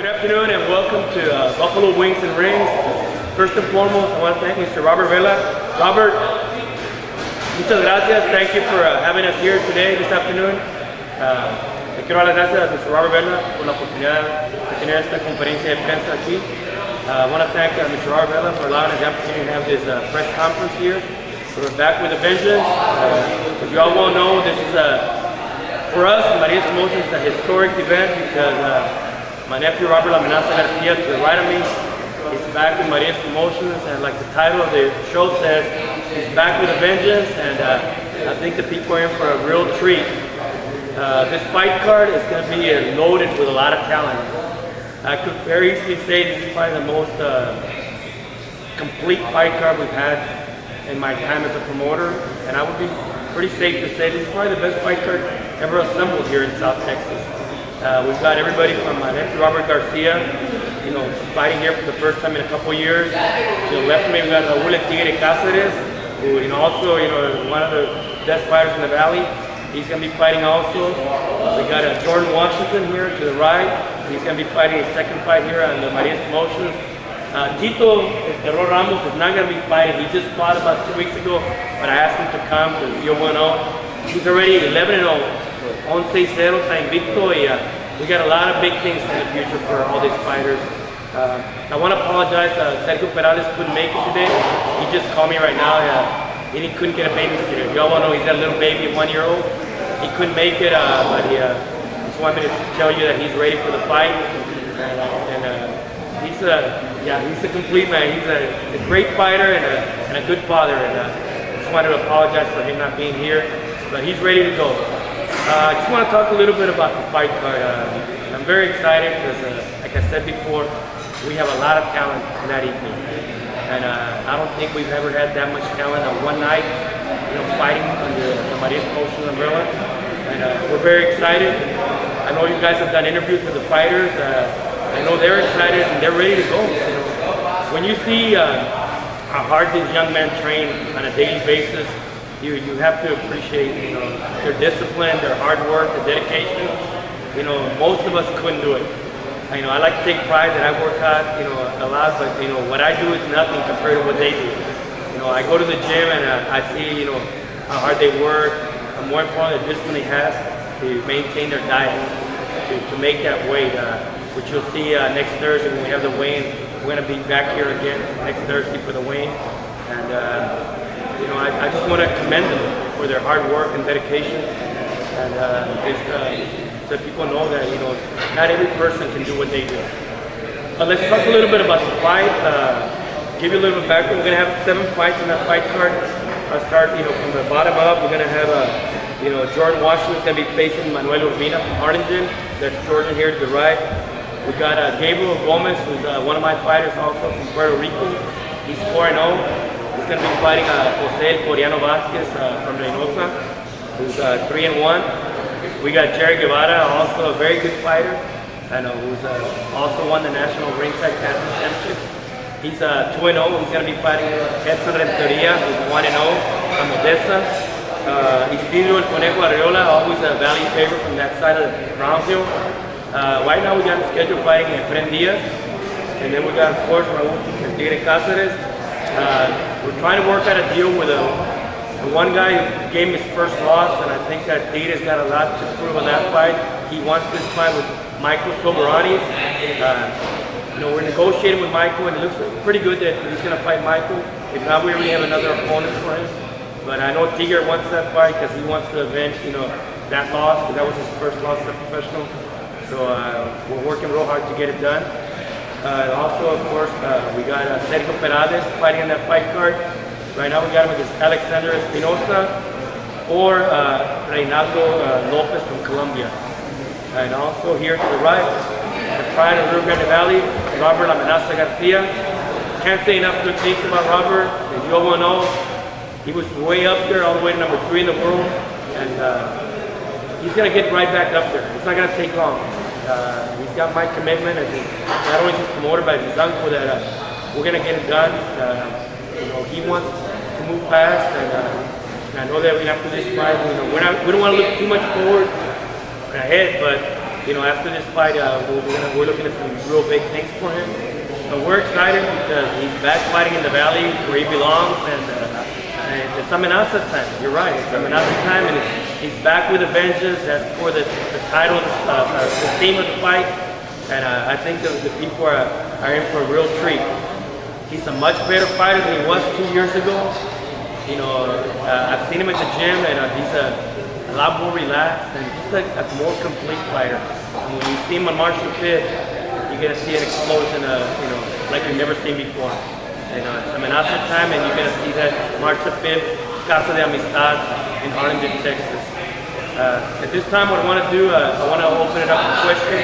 afternoon and welcome to Buffalo Wings and Rings. First and foremost, I want to thank Mr. Robert Vela. Robert, muchas gracias. Thank you for having us here today, this afternoon. Le quiero dar las gracias a Mr. Robert Vela por la oportunidad de tener esta conferencia de prensa aquí. I want to thank Mr. Robert Vela for allowing us the opportunity to have this press conference here. We're back with a vengeance. As you all well know, this is for us, Maria's Promotions is a historic event because my nephew Robert La Amenaza Garcia, to the right of me, is back with Maria's Promotions, and like the title of the show says, he's back with a vengeance, and I think the people are in for a real treat. This fight card is going to be loaded with a lot of talent. I could very easily say this is probably the most complete fight card we've had in my time as a promoter, and I would be pretty safe to say this is probably the best fight card ever assembled here in South Texas. We've got everybody from my nephew Robert Garcia, fighting here for the first time in a couple years. To the left of me, we got Raul Tigre Cáceres, who, also, one of the best fighters in the valley. He's going to be fighting also. We got Jordan Washington here to the right. He's going to be fighting his second fight here on the Maria's Promotions. Tito Terror Ramos is not going to be fighting. He just fought about 2 weeks ago, but I asked him to come because yo bueno. He's already 11-0, 11-0, está invicto, y we got a lot of big things in the future for all these fighters. I want to apologize. Sergio Perales couldn't make it today. He just called me right now. He couldn't get a babysitter. You all know he's got a little baby, 1 year old. He couldn't make it, but he just wanted me to tell you that he's ready for the fight. And he's a complete man. He's a great fighter and a good father. And I just wanted to apologize for him not being here, but he's ready to go. I just want to talk a little bit about the fight card. I'm very excited because, like I said before, we have a lot of talent that evening. And I don't think we've ever had that much talent on one night, fighting under the Maria's Promotions umbrella. And we're very excited. I know you guys have done interviews with the fighters. I know they're excited and they're ready to go. When you see how hard these young men train on a daily basis, you have to appreciate their discipline, their hard work, their dedication. Most of us couldn't do it. I like to take pride that I work hard, a lot, but what I do is nothing compared to what they do. I go to the gym and I see how hard they work, and more important, the discipline they have to maintain their diet, to make that weight, which you'll see next Thursday when we have the weigh-in. We're going to be back here again next Thursday for the weigh-in, and I just want to commend them for their hard work and dedication, and so people know that not every person can do what they do. Let's talk a little bit about the fight. Give you a little bit of background. We're going to have 7 fights in that fight card. I'll start from the bottom up. We're going to have Jordan Washington is going to be facing Manuel Urbina from Harlingen. That's Jordan here to the right. We got Gabriel Gomez, who's one of my fighters also from Puerto Rico. He's 4-0. He's going to be fighting Jose Coriano Vasquez from Reynosa, who's 3-1. We got Jerry Guevara, also a very good fighter, and who's also won the National Ringside Championship. He's 2-0. He's going to be fighting Edson Renteria, who's 1-0 from Odessa. Isidro El Conejo Arriola, always a Valley favorite from that side of Brownsville. Right now we got him scheduled fighting Efren Diaz, and then we got, of course, Raul Tigre Cáceres. We're trying to work out a deal with the one guy who gave him his first loss, and I think that Tigre's got a lot to prove on that fight. He wants this fight with Michael Soberani. We're negotiating with Michael, and it looks pretty good that he's going to fight Michael. If not, we already have another opponent for him. But I know Tigre wants that fight because he wants to avenge, that loss, because that was his first loss as a professional. So we're working real hard to get it done. Also, of course, we got Sergio Perales fighting on that fight card. Right now we got him against Alexander Espinosa or Reynaldo Lopez from Colombia. And also here to the right, the pride of Rio Grande Valley, Robert La Amenaza Garcia. Can't say enough good things about Robert. As you all know, he was way up there, all the way to number 3 in the world. And he's going to get right back up there. It's not going to take long. He's got my commitment as not only his promoter, but as his uncle that we're going to get it done. He wants to move fast, and I know that after this fight, we don't want to look too much forward ahead, but after this fight, we're looking at some real big things for him. But we're excited because he's back fighting in the Valley where he belongs, and it's Amenaza time. You're right, it's Amenaza time, and he's back with a vengeance. That's for the title, the theme of the fight, and I think the people are in for a real treat. He's a much better fighter than he was 2 years ago. I've seen him at the gym, and he's a lot more relaxed, and just a more complete fighter. And when you see him on March the 5th, you're gonna see an explosion, like you've never seen before. It's Amenaza time, and you're gonna see that March the 5th, Casa de Amistad in Arlington, Texas. At this time, what I want to do, I want to open it up for questions.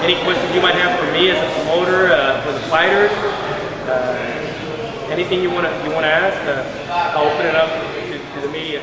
Any questions you might have for me as a promoter, for the fighters, anything you want to ask, I'll open it up to the media.